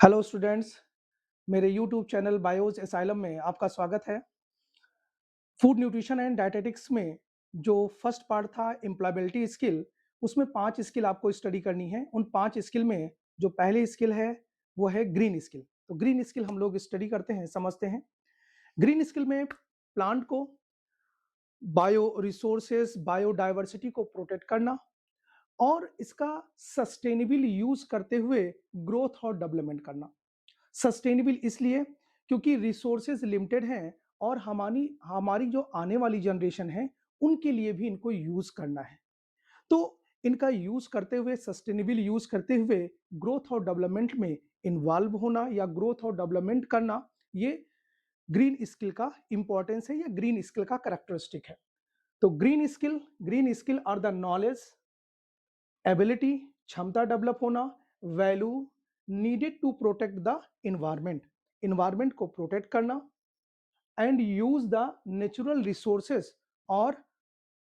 Hello students, मेरे YouTube channel BIOS asylum में आपका स्वागत है। फूड न्यूट्रिशन एंड डायटेटिक्स में जो फर्स्ट पार्ट था एम्प्लॉयबिलिटी स्किल, उसमें 5 स्किल आपको स्टडी करनी है। उन 5 स्किल में जो पहली स्किल है वो है ग्रीन स्किल। तो ग्रीन स्किल हम लोग स्टडी करते हैं, समझते हैं। ग्रीन स्किल में प्लांट को, बायो रिसोर्सेज, बायोडायवर्सिटी को प्रोटेक्ट करना और इसका सस्टेनेबल यूज करते हुए ग्रोथ और डेवलपमेंट करना। सस्टेनेबल इसलिए क्योंकि रिसोर्सेज लिमिटेड हैं और हमारी हमारी जो आने वाली जनरेशन है उनके लिए भी इनको यूज करना है। तो इनका यूज करते हुए, सस्टेनेबल यूज करते हुए ग्रोथ और डेवलपमेंट में इन्वॉल्व होना या ग्रोथ और डेवलपमेंट करना, ये ग्रीन स्किल का इंपॉर्टेंस है या ग्रीन स्किल का कैरेक्टरिस्टिक है। तो green skill are the knowledge, ability, क्षमता डेवलप होना, value needed to protect the environment, environment को प्रोटेक्ट करना and use the natural resources और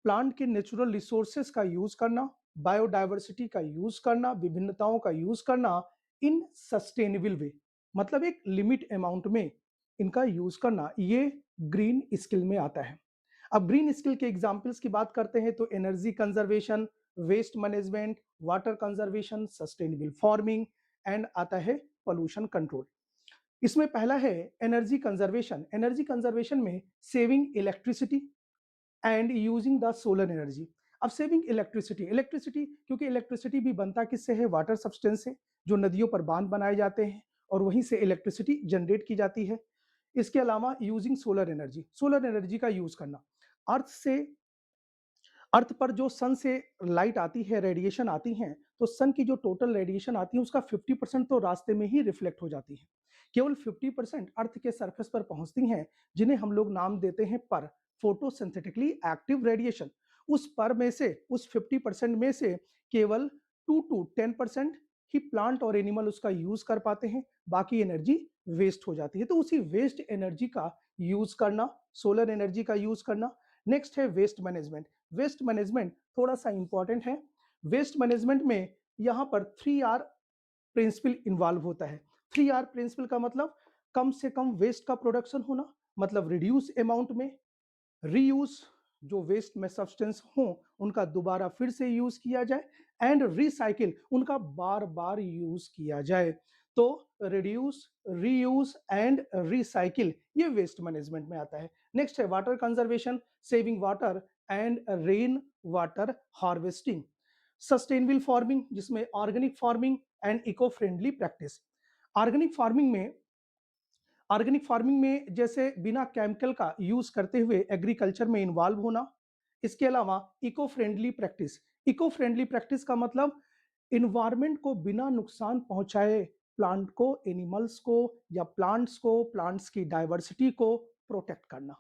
प्लांट के नेचुरल रिसोर्सेस का यूज करना, बायोडायवर्सिटी का यूज करना, विभिन्नताओं का यूज करना इन सस्टेनेबल वे, मतलब एक लिमिट अमाउंट में इनका यूज करना, ये ग्रीन स्किल में आता है। अब ग्रीन स्किल के एग्जाम्पल्स की बात करते हैं तो energy conservation, waste management, water conservation, sustainable farming and आता है पोल्यूशन कंट्रोल। इसमें पहला है एनर्जी कंजर्वेशन। एनर्जी कंजर्वेशन में saving electricity and using the solar energy. अब सेविंग इलेक्ट्रिसिटी क्योंकि इलेक्ट्रिसिटी भी बनता किससे है? वाटर सब्सटेंस से, जो नदियों पर बांध बनाए जाते हैं और वहीं से इलेक्ट्रिसिटी जनरेट की जाती है। इसके अलावा यूजिंग सोलर एनर्जी का यूज करना। अर्थ से अर्थ पर जो सन से लाइट आती है, रेडिएशन आती है, तो सन की जो टोटल रेडिएशन आती है उसका 50% तो रास्ते में ही रिफ्लेक्ट हो जाती है। केवल 50% अर्थ के सरफेस पर पहुंचती हैं, जिन्हें हम लोग नाम देते हैं पर, फोटोसिंथेटिकली एक्टिव रेडिएशन। उस पर में से, उस 50% में से केवल 2 to 10% ही प्लांट और एनिमल उसका यूज कर पाते हैं, बाकी एनर्जी वेस्ट हो जाती है। तो उसी वेस्ट एनर्जी का यूज करना, सोलर एनर्जी का यूज करना। नेक्स्ट है वेस्ट मैनेजमेंट। वेस्ट मैनेजमेंट थोड़ा सा इंपॉर्टेंट है। वेस्ट मैनेजमेंट में यहाँ पर 3R प्रिंसिपल इन्वॉल्व होता है। 3R प्रिंसिपल का मतलब कम से कम वेस्ट का प्रोडक्शन होना, मतलब रिड्यूस अमाउंट में, रीयूज, जो वेस्ट में सब्सटेंस हो उनका दोबारा फिर से यूज किया जाए, एंड रिसाइकिल, उनका बार बार यूज किया जाए। तो रिड्यूस, रीयूज एंड रिसाइकिल, ये वेस्ट मैनेजमेंट में आता है। नेक्स्ट है water conservation, saving water and rain water harvesting. Sustainable farming, जिसमें organic farming and eco friendly practice. Organic farming में ऑर्गेनिक फार्मिंग में जैसे बिना केमिकल का यूज करते हुए एग्रीकल्चर में इन्वॉल्व होना। इसके अलावा इको फ्रेंडली प्रैक्टिस का मतलब इन्वायरमेंट को बिना नुकसान पहुंचाए प्लांट को, एनिमल्स को या प्लांट्स को, प्लांट्स की डाइवर्सिटी को प्रोटेक्ट करना,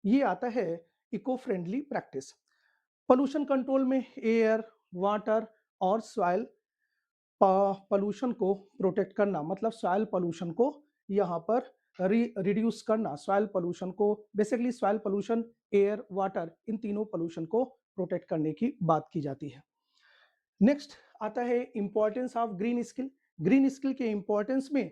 ये आता है eco friendly practice. Pollution control में एयर, वाटर और सॉइल पोल्यूशन को प्रोटेक्ट करना, मतलब सॉइल पोल्यूशन को यहाँ पर रिड्यूस करना। सॉइल पोल्यूशन को, basically soil pollution, air, water, इन तीनों पोल्यूशन को प्रोटेक्ट करने की बात की जाती है। नेक्स्ट आता है importance of green skill. Green skill के इंपॉर्टेंस में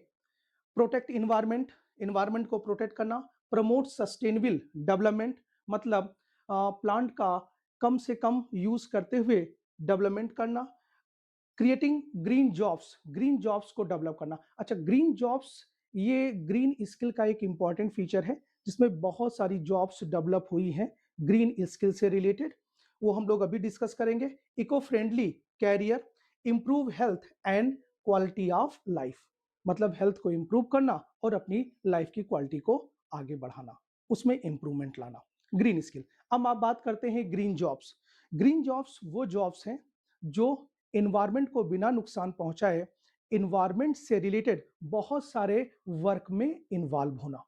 प्रोटेक्ट इन्वायरमेंट, इन्वायरमेंट को प्रोटेक्ट करना, प्रमोट सस्टेनेबल डेवलपमेंट, मतलब प्लांट का कम से कम यूज करते हुए डेवलपमेंट करना, क्रिएटिंग ग्रीन जॉब्स को डेवलप करना। अच्छा, ग्रीन जॉब्स ये ग्रीन स्किल का एक इंपॉर्टेंट फीचर है, जिसमें बहुत सारी जॉब्स डेवलप हुई हैं ग्रीन स्किल से रिलेटेड, वो हम लोग अभी डिस्कस करेंगे। Eco friendly career, improve health and quality of life, मतलब हेल्थ को इंप्रूव करना और अपनी लाइफ की क्वालिटी को आगे बढ़ाना, उसमें इंप्रूवमेंट लाना, ग्रीन स्किल। अब आप बात करते हैं ग्रीन जॉब्स। ग्रीन जॉब्स वो जॉब्स हैं जो इन्वायरमेंट को बिना नुकसान पहुंचाए इन्वायरमेंट से रिलेटेड बहुत सारे वर्क में इन्वॉल्व होना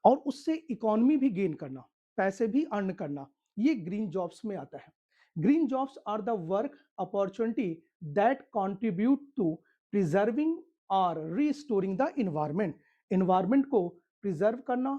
और उससे इकोनॉमी भी गेन करना, पैसे भी अर्न करना, ये ग्रीन जॉब्स में आता है। Green jobs are the work opportunity that contribute to preserving और रिस्टोरिंग द इन्वायरमेंट। इन्वायरमेंट को प्रिजर्व करना,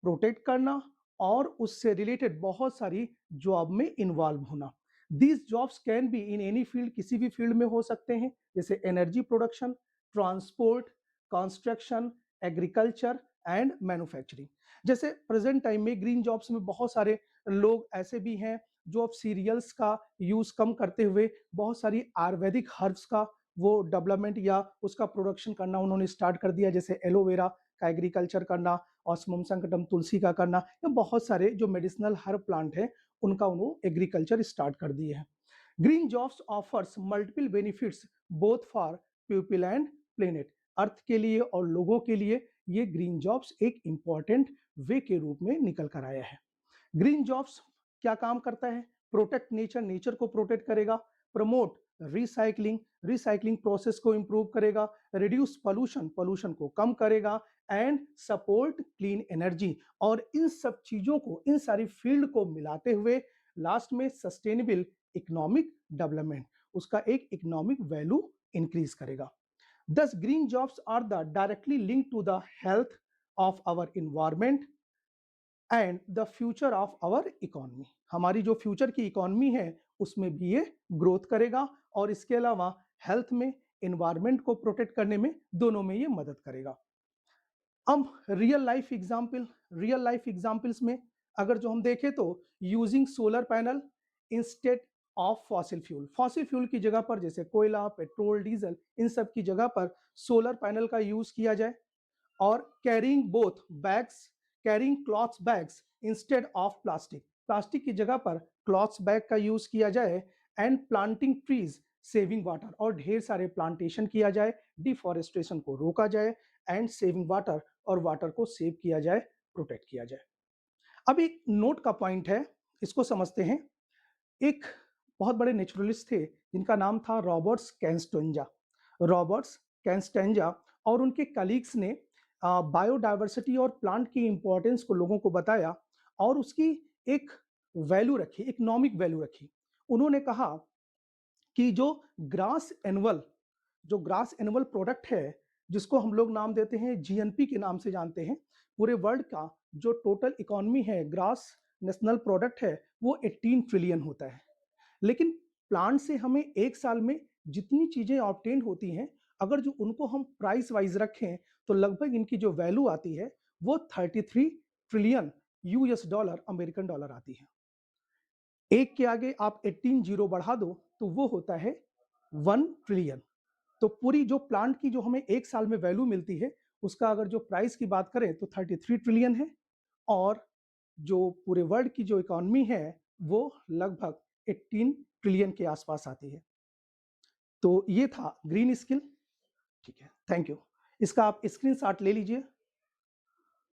प्रोटेक्ट करना और उससे रिलेटेड बहुत सारी जॉब में इन्वॉल्व होना। These jobs can be in any field, किसी भी फील्ड में हो सकते हैं, जैसे energy production, transport, construction, agriculture and manufacturing. जैसे प्रेजेंट टाइम में ग्रीन जॉब्स में बहुत सारे लोग ऐसे भी हैं जो अब सीरियल्स का यूज कम करते हुए बहुत सारी आयुर्वेदिक हर्ब्स का वो डेवलपमेंट या उसका प्रोडक्शन करना उन्होंने स्टार्ट कर दिया, जैसे एलोवेरा का एग्रीकल्चर करना, ऑस्मम संकटम तुलसी का करना, या बहुत सारे जो मेडिसिनल हर्ब प्लांट हैं उनका उन्होंने एग्रीकल्चर स्टार्ट कर दिए हैं। Green jobs offers multiple benefits both for people and planet. अर्थ के लिए और लोगों के लिए ये ग्रीन जॉब्स एक इंपॉर्टेंट वे के रूप में निकल कर आया है। ग्रीन जॉब्स क्या काम करता है? प्रोटेक्ट नेचर, नेचर को प्रोटेक्ट करेगा, प्रमोट रिसाइकलिंग, रिसाइकलिंग प्रोसेस को इंप्रूव करेगा, रिड्यूस पोल्यूशन, पोल्यूशन को कम करेगा, एंड सपोर्ट क्लीन एनर्जी। और इन सब चीजों को, इन सारी फील्ड को मिलाते हुए लास्ट में सस्टेनेबल इकोनॉमिक डेवलपमेंट, उसका एक इकोनॉमिक वैल्यू इंक्रीज करेगा। Thus, green jobs are the directly linked to the health of our environment and the future of our economy. हमारी जो फ्यूचर की इकोनॉमी है उसमें भी ये ग्रोथ करेगा, और इसके अलावा हेल्थ में, एनवायरनमेंट को प्रोटेक्ट करने में, दोनों में ये मदद करेगा। अब रियल लाइफ एग्जांपल्स में अगर जो हम देखें तो using solar panel instead of fossil fuel की जगह पर, जैसे कोयला, पेट्रोल, डीजल, इन सब की जगह पर सोलर पैनल का यूज किया जाए, और carrying clothes bags instead of plastic, plastic की जगह पर क्लॉथ्स बैग का यूज किया जाए, and planting trees saving water, और ढेर सारे प्लांटेशन किया जाए, डिफॉरेस्टेशन को रोका जाए, एंड सेविंग वाटर, और वाटर को सेव किया जाए, प्रोटेक्ट किया जाए। अब एक नोट का पॉइंट है, इसको समझते हैं। एक बहुत बड़े नेचुरलिस्ट थे जिनका नाम था रॉबर्ट्स कैंस्टेंजा, और उनके कलीग्स ने बायोडाइवर्सिटी और प्लांट की इंपॉर्टेंस को लोगों को बताया, और उसकी एक वैल्यू रखी, इकोनॉमिक वैल्यू रखी। उन्होंने कहा कि जो ग्रास एनुअल प्रोडक्ट है, जिसको हम लोग नाम देते हैं जीएनपी के नाम से जानते हैं, पूरे वर्ल्ड का जो टोटल इकोनॉमी है, ग्रास नेशनल प्रोडक्ट है, वो 18 ट्रिलियन होता है। लेकिन प्लांट से हमें एक साल में जितनी चीजें ऑब्टेन होती हैं, अगर जो उनको हम प्राइस वाइज रखें तो लगभग इनकी जो वैल्यू आती है वो 33 trillion US dollar, American dollar आती है। एक के आगे आप 18 जीरो बढ़ा दो तो वो होता है 1 ट्रिलियन। तो पूरी जो प्लांट की जो हमें एक साल में वैल्यू मिलती है, उसका अगर जो प्राइस की बात करें तो 33 ट्रिलियन है, और जो पूरे वर्ल्ड की जो इकोनॉमी है वो लगभग 18 ट्रिलियन के आसपास आती है। तो ये था ग्रीन स्किल। ठीक है, थैंक यू। इसका आप स्क्रीनशॉट ले लीजिए।